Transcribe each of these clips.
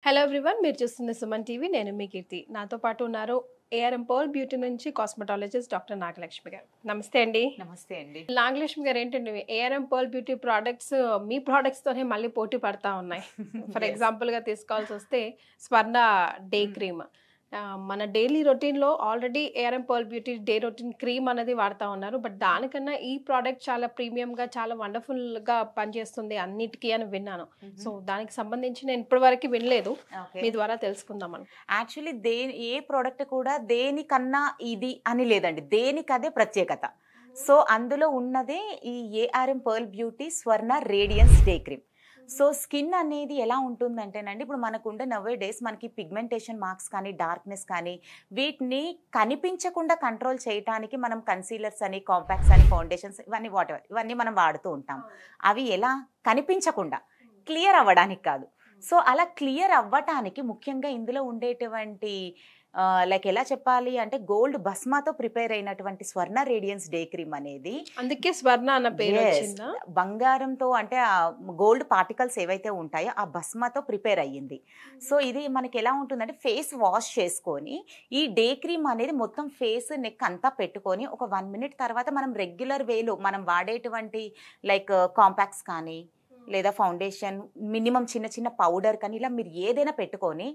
Hello everyone, మీరు చూస్తున్న Suman TV. నేను మీ కీర్తి. నాతో పాటు ఉన్నారు ఏఆర్ఎం పర్ల్ బ్యూటీ నుంచి కాస్మెటాలజిస్ట్ డాక్టర్ నాగలక్ష్మి గారు. నమస్తే అండి. నమస్తే అండి. నాగలక్ష్మి గారు, ఏంటండి ఏఆర్ఎం పర్ల్ బ్యూటీ ప్రోడక్ట్స్ మీ ప్రోడక్ట్స్తోనే మళ్ళీ పోటీ పడతా ఉన్నాయి. ఫర్ ఎగ్జాంపుల్గా తీసుకోవాల్సి వస్తే స్వర్ణ డే క్రీమ్. మన డైలీ రొటీన్లో already ARM pearl beauty day routine cream అనేది వాడుతూ ఉన్నారు. బట్ దానికన్నా ఈ ప్రోడక్ట్ చాలా ప్రీమియంగా, చాలా వండర్ఫుల్గా పనిచేస్తుంది అన్నిటికీ అని విన్నాను. సో దానికి సంబంధించి నేను ఇప్పటివరకు వినలేదు, మీ ద్వారా తెలుసుకుందామని. యాక్చువల్లీ ఏ ప్రోడక్ట్ కూడా దేనికన్నా ఇది అని లేదండి, దేనికదే ప్రత్యేకత. సో అందులో ఉన్నదే ఈ ARM pearl beauty Swarna radiance day cream. So skin అనేది ఎలా ఉంటుందంటేనండి, ఇప్పుడు మనకుండే నవ్వే డేస్ మనకి పిగ్మెంటేషన్ మార్క్స్ కానీ, డార్క్నెస్ కానీ, వీటిని కనిపించకుండా కంట్రోల్ చేయడానికి మనం కన్సీలర్స్ అని, కాంపాక్ట్స్ అని, ఫౌండేషన్స్, ఇవన్నీ మనం వాడుతూ ఉంటాం. అవి ఎలా కనిపించకుండా, క్లియర్ అవ్వడానికి కాదు. సో అలా క్లియర్ అవ్వటానికి ముఖ్యంగా ఇందులో ఉండేటువంటి లైక్ ఎలా చెప్పాలి అంటే, గోల్డ్ భస్మాతో ప్రిపేర్ అయినటువంటి స్వర్ణ రేడియన్స్ డే క్రీమ్ అనేది, అందుకే స్వర్ణ అన్న పేరు వచ్చిందా? బంగారంతో అంటే ఆ గోల్డ్ పార్టికల్స్ ఏవైతే ఉంటాయో ఆ భస్మాతో ప్రిపేర్ అయ్యింది. సో ఇది మనకి ఎలా ఉంటుందంటే, ఫేస్ వాష్ చేసుకొని ఈ డే క్రీమ్ అనేది మొత్తం ఫేస్, నెక్ అంతా పెట్టుకొని ఒక 1 minute తర్వాత మనం రెగ్యులర్ వేలో మనం వాడేటువంటి లైక్ కాంపాక్ట్స్ కానీ, లేదా ఫౌండేషన్, మినిమం చిన్న చిన్న పౌడర్ కానీ, ఇలా మీరు ఏదైనా పెట్టుకొని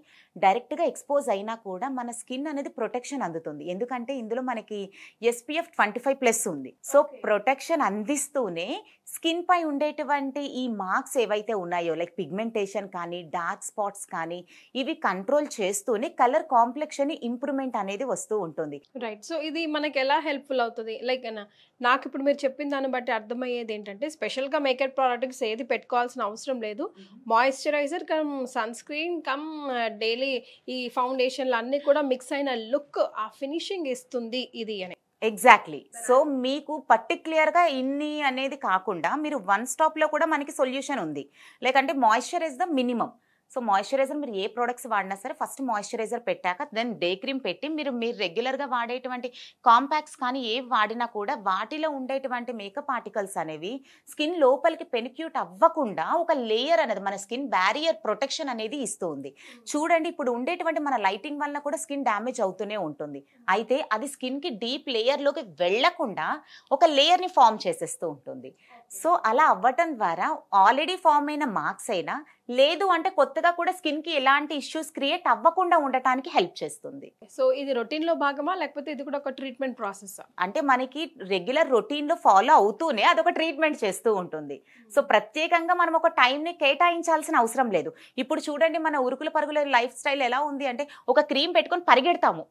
డైరెక్ట్గా ఎక్స్పోజ్ అయినా కూడా మన స్కిన్ అనేది ప్రొటెక్షన్ అందుతుంది. ఎందుకంటే ఇందులో మనకి SPF 25+ ఉంది. సో ప్రొటెక్షన్ అందిస్తూనే స్కిన్ పై ఉండేటువంటి ఈ మార్క్స్ ఏవైతే ఉన్నాయో, లైక్ పిగ్మెంటేషన్ కానీ, డార్క్ స్పాట్స్ కానీ, ఇవి కంట్రోల్ చేస్తూనే కలర్ కాంప్లెక్షన్ ఇంప్రూవ్మెంట్ అనేది వస్తూ ఉంటుంది. రైట్. సో ఇది మనకి ఎలా హెల్ప్ఫుల్ అవుతుంది? లైక్ నాకు ఇప్పుడు మీరు చెప్పిన దాన్ని బట్టి అర్థమయ్యేది ఏంటంటే, స్పెషల్గా మేకప్ ప్రోడక్ట్స్ ఏది పెట్టుకోవాల్సిన అవసరం లేదు. Moisturiser cum sunscreen cum daily ఈ ఫౌండేషన్లు అన్నీ కూడా మిక్స్ అయిన లుక్, ఆ ఫినిషింగ్ ఇస్తుంది ఇది అని. ఎగ్జాక్ట్లీ. సో మీకు పర్టిక్యులర్గా ఇన్ని అనేది కాకుండా మీరు వన్ స్టాప్లో కూడా మనకి సొల్యూషన్ ఉంది. లైక్ అంటే moisturise the minimum. So moisturiser మీరు ఏ ప్రోడక్ట్స్ వాడినా సరే ఫస్ట్ మాయిశ్చరైజర్ పెట్టాక దెన్ డే క్రీమ్ పెట్టి మీరు రెగ్యులర్గా వాడేటువంటి కాంపాక్ట్స్ కానీ ఏవి వాడినా కూడా వాటిలో ఉండేటువంటి మేకప్ పార్టికల్స్ అనేవి స్కిన్ లోపలికి పెనిక్యూట్ అవ్వకుండా ఒక లేయర్ అనేది, మన స్కిన్ బ్యారియర్ ప్రొటెక్షన్ అనేది ఇస్తూ ఉంది. చూడండి, ఇప్పుడు ఉండేటువంటి మన లైటింగ్ వల్ల కూడా స్కిన్ డ్యామేజ్ అవుతూనే ఉంటుంది. అయితే అది స్కిన్కి డీప్ లేయర్లోకి వెళ్లకుండా ఒక లేయర్ని ఫామ్ చేసేస్తూ ఉంటుంది. సో అలా అవ్వటం ద్వారా ఆల్రెడీ ఫామ్ అయిన మార్క్స్ అయినా, లేదు అంటే కొత్తగా కూడా స్కిన్కి ఎలాంటి ఇష్యూస్ క్రియేట్ అవ్వకుండా ఉండటానికి హెల్ప్ చేస్తుంది. సో ఇది రొటీన్లో భాగమా, లేకపోతే ఇది కూడా ఒక ట్రీట్మెంట్ ప్రాసెస్? అంటే మనకి రెగ్యులర్ రొటీన్లో ఫాలో అవుతూనే అదొక ట్రీట్మెంట్ చేస్తూ ఉంటుంది. సో ప్రత్యేకంగా మనం ఒక టైంని కేటాయించాల్సిన అవసరం లేదు. ఇప్పుడు చూడండి, మన ఉరుకుల పరుగుల లైఫ్ స్టైల్ ఎలా ఉంది అంటే, ఒక క్రీమ్ పెట్టుకొని పరిగెడతాము.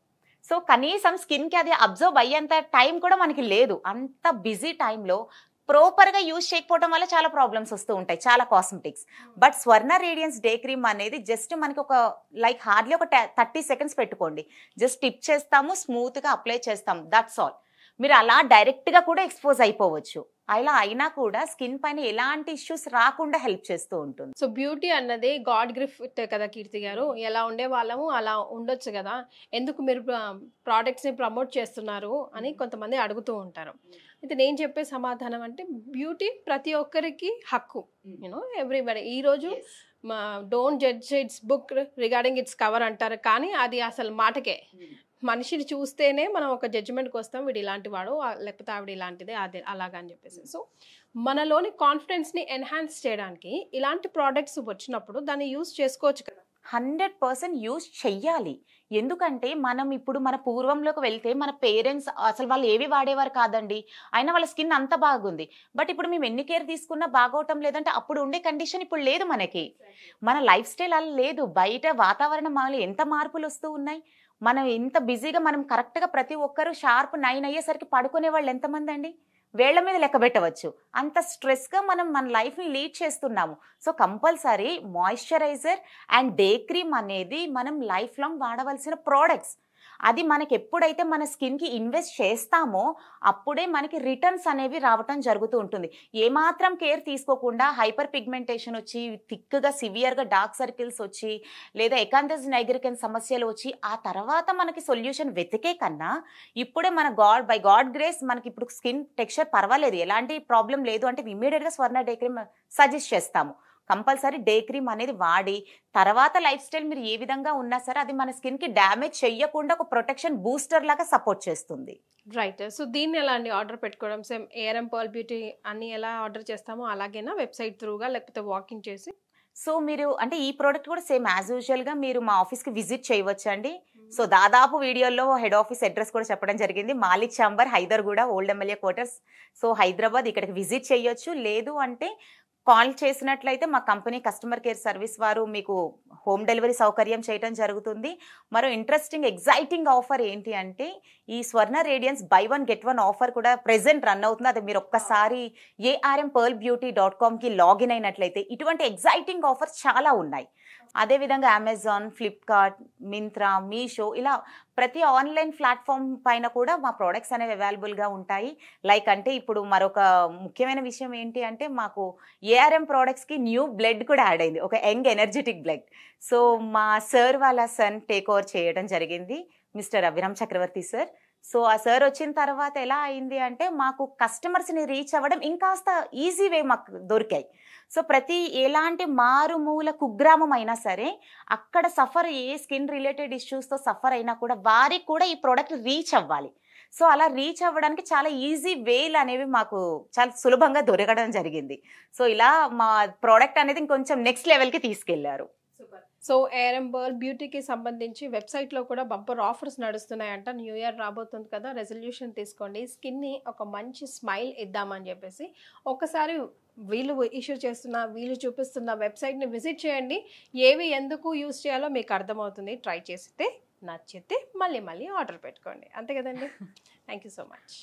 సో కనీసం స్కిన్కి అది అబ్జర్వ్ అయ్యేంత టైం కూడా మనకి లేదు. అంత బిజీ టైంలో ప్రాపర్గా యూజ్ చేయకపోవడం వల్ల చాలా ప్రాబ్లమ్స్ వస్తూ ఉంటాయి, చాలా cosmetics. But Swarna radiance day cream అనేది జస్ట్ మనకి ఒక లైక్ హార్డ్లీ ఒక 30 seconds పెట్టుకోండి. జస్ట్ టిప్ చేస్తాము, స్మూత్గా అప్లై చేస్తాం, దట్స్ ఆల్. మీరు అలా డైరెక్ట్గా కూడా ఎక్స్పోజ్ అయిపోవచ్చు. అలా అయినా కూడా స్కిన్ పైన ఎలాంటి ఇష్యూస్ రాకుండా హెల్ప్ చేస్తూ ఉంటుంది. సో బ్యూటీ అన్నది గాడ్ గిఫ్ట్ కదా కీర్తి గారు. ఎలా ఉండే వాళ్ళము అలా ఉండొచ్చు కదా, ఎందుకు మీరు ప్రోడక్ట్స్ని ప్రమోట్ చేస్తున్నారు అని కొంతమంది అడుగుతూ ఉంటారు. అయితే నేను చెప్పే సమాధానం అంటే, బ్యూటీ ప్రతి ఒక్కరికి హక్కు. You know everybody. ఈరోజు don't judge it's book regarding it's cover అంటారు, కానీ అది అసలు మాటకే. మనిషిని చూస్తేనే మనం ఒక జడ్జిమెంట్కి వస్తాం, వీడు ఇలాంటి వాడు, లేకపోతే ఆవిడ ఇలాంటిదే, అదే అలాగా అని చెప్పేసి. సో మనలోని కాన్ఫిడెన్స్ని ఎన్హాన్స్ చేయడానికి ఇలాంటి ప్రోడక్ట్స్ వచ్చినప్పుడు దాన్ని యూజ్ చేసుకోవచ్చు కదా. 100% యూజ్ చెయ్యాలి. ఎందుకంటే మనం ఇప్పుడు మన పూర్వంలోకి వెళ్తే మన పేరెంట్స్ అసలు వాళ్ళు ఏవి వాడేవారు కాదండి, అయినా వాళ్ళ స్కిన్ అంత బాగుంది. బట్ ఇప్పుడు మేము ఎన్ని కేర్ తీసుకున్నా బాగోవటం లేదంటే, అప్పుడు ఉండే కండిషన్ ఇప్పుడు లేదు మనకి. మన లైఫ్ స్టైల్ అలా లేదు. బయట వాతావరణం వల్ల ఎంత మార్పులు వస్తూ ఉన్నాయి. మనం ఎంత బిజీగా, మనం కరెక్ట్గా ప్రతి ఒక్కరు షార్ప్ 9 అయ్యేసరికి పడుకునే వాళ్ళు ఎంతమంది అండి? వేళ్ల మీద లెక్క పెట్టవచ్చు. అంత స్ట్రెస్గా మనం మన లైఫ్ని లీడ్ చేస్తున్నాము. So compulsory moisturiser and day cream అనేది మనం లైఫ్ లాంగ్ వాడవలసిన ప్రోడక్ట్స్. అది మనకి ఎప్పుడైతే మన స్కిన్కి ఇన్వెస్ట్ చేస్తామో అప్పుడే మనకి రిటర్న్స్ అనేవి రావటం జరుగుతూ ఉంటుంది. ఏమాత్రం కేర్ తీసుకోకుండా హైపర్ పిగ్మెంటేషన్ వచ్చి, థిక్గా సివియర్గా డార్క్ సర్కిల్స్ వచ్చి, లేదా ఎకాంథస్ నైగ్రికన్ సమస్యలు వచ్చి, ఆ తర్వాత మనకి సొల్యూషన్ వెతికే కన్నా ఇప్పుడే మన బై గాడ్ గ్రేస్ మనకి ఇప్పుడు స్కిన్ టెక్స్చర్ పర్వాలేదు, ఎలాంటి ప్రాబ్లం లేదు అంటే ఇమ్మీడియట్గా స్వర్ణ డే క్రీమ్ సజెస్ట్ చేస్తాము. కంపల్సరీ డే క్రీమ్ అనేది వాడి తర్వాత లైఫ్ స్టైల్ మీరు ఏ విధంగా ఉన్నా సరే అది మన స్కిన్కి డ్యామేజ్ చెయ్యకుండా ఒక ప్రొటెక్షన్ బూస్టర్ లాగా సపోర్ట్ చేస్తుంది. రైట్. సో దీన్ని ఎలా అండి ఆర్డర్ పెట్టుకోవడం? సేమ్ ఏఆర్ఎం పర్ల్ బ్యూటీ అన్ని ఎలా ఆర్డర్ చేస్తామో అలాగేనా, వెబ్సైట్ త్రూగా లేకపోతే వాకింగ్ చేసి? సో మీరు అంటే ఈ ప్రోడక్ట్ కూడా సేమ్ యాజ్ యూజువల్గా మీరు మా ఆఫీస్కి విజిట్ చేయవచ్చు అండి. సో దాదాపు వీడియోలో హెడ్ ఆఫీస్ అడ్రస్ కూడా చెప్పడం జరిగింది. Malik chamber, Hyderguda, old MLA quarters. So Hyderabad ఇక్కడికి విజిట్ చేయొచ్చు. లేదు అంటే కాల్ చేసినట్లయితే మా కంపెనీ కస్టమర్ కేర్ సర్వీస్ వారు మీకు హోమ్ డెలివరీ సౌకర్యం చేయడం జరుగుతుంది. మరో ఇంట్రెస్టింగ్ ఎగ్జైటింగ్ ఆఫర్ ఏంటి అంటే ఈ స్వర్ణ రేడియన్స్ బై 1 గెట్ 1 ఆఫర్ కూడా ప్రెజెంట్ రన్ అవుతుంది. అది మీరు ఒక్కసారి armpearlbeauty.comకి లాగిన్ అయినట్లయితే ఇటువంటి ఎగ్జైటింగ్ ఆఫర్స్ చాలా ఉన్నాయి. అదేవిధంగా అమెజాన్, ఫ్లిప్కార్ట్, మింత్రా, మీషో ఇలా ప్రతి ఆన్లైన్ ప్లాట్ఫామ్ పైన కూడా మా ప్రోడక్ట్స్ అనేవి అవైలబుల్గా ఉంటాయి. లైక్ అంటే ఇప్పుడు మరొక ముఖ్యమైన విషయం ఏంటి అంటే మాకు ఏఆర్ఎం ప్రోడక్ట్స్కి న్యూ బ్లడ్ కూడా యాడ్ అయింది, ఒక యంగ్ ఎనర్జెటిక్ బ్లడ్. సో మా సార్ వాళ్ళ సన్ టేక్ ఓవర్ చేయడం జరిగింది, మిస్టర్ అభిరామ్ చక్రవర్తి సార్. సో ఆ సార్ వచ్చిన తర్వాత ఎలా అయింది అంటే మాకు కస్టమర్స్ని రీచ్ అవ్వడం ఇంకాస్త ఈజీ వే మాకు దొరికాయి. సో ప్రతి ఎలాంటి మారుమూల కుగ్రామం అయినా సరే అక్కడ సఫర్ ఏ స్కిన్ రిలేటెడ్ ఇష్యూస్తో సఫర్ అయినా కూడా వారికి కూడా ఈ ప్రోడక్ట్ రీచ్ అవ్వాలి. సో అలా రీచ్ అవ్వడానికి చాలా ఈజీ వేలు అనేవి మాకు చాలా సులభంగా దొరకడం జరిగింది. సో ఇలా మా ప్రోడక్ట్ అనేది ఇంకొంచెం నెక్స్ట్ లెవెల్కి తీసుకెళ్లారు. సో ఏఆర్ఎం పర్ల్ బ్యూటీకి సంబంధించి వెబ్సైట్లో కూడా బంపర్ ఆఫర్స్ నడుస్తున్నాయంట. న్యూ ఇయర్ రాబోతుంది కదా, రెజల్యూషన్ తీసుకోండి, స్కిన్ని ఒక మంచి స్మైల్ ఇద్దామని చెప్పేసి ఒకసారి వీళ్ళు ఇష్యూ చేస్తున్న, వీళ్ళు చూపిస్తున్న వెబ్సైట్ని విజిట్ చేయండి. ఏవి ఎందుకు యూజ్ చేయాలో మీకు అర్థమవుతుంది. ట్రై చేసితే నచ్చితే మళ్ళీ మళ్ళీ ఆర్డర్ పెట్టుకోండి. అంతే కదండి. Thank you so much.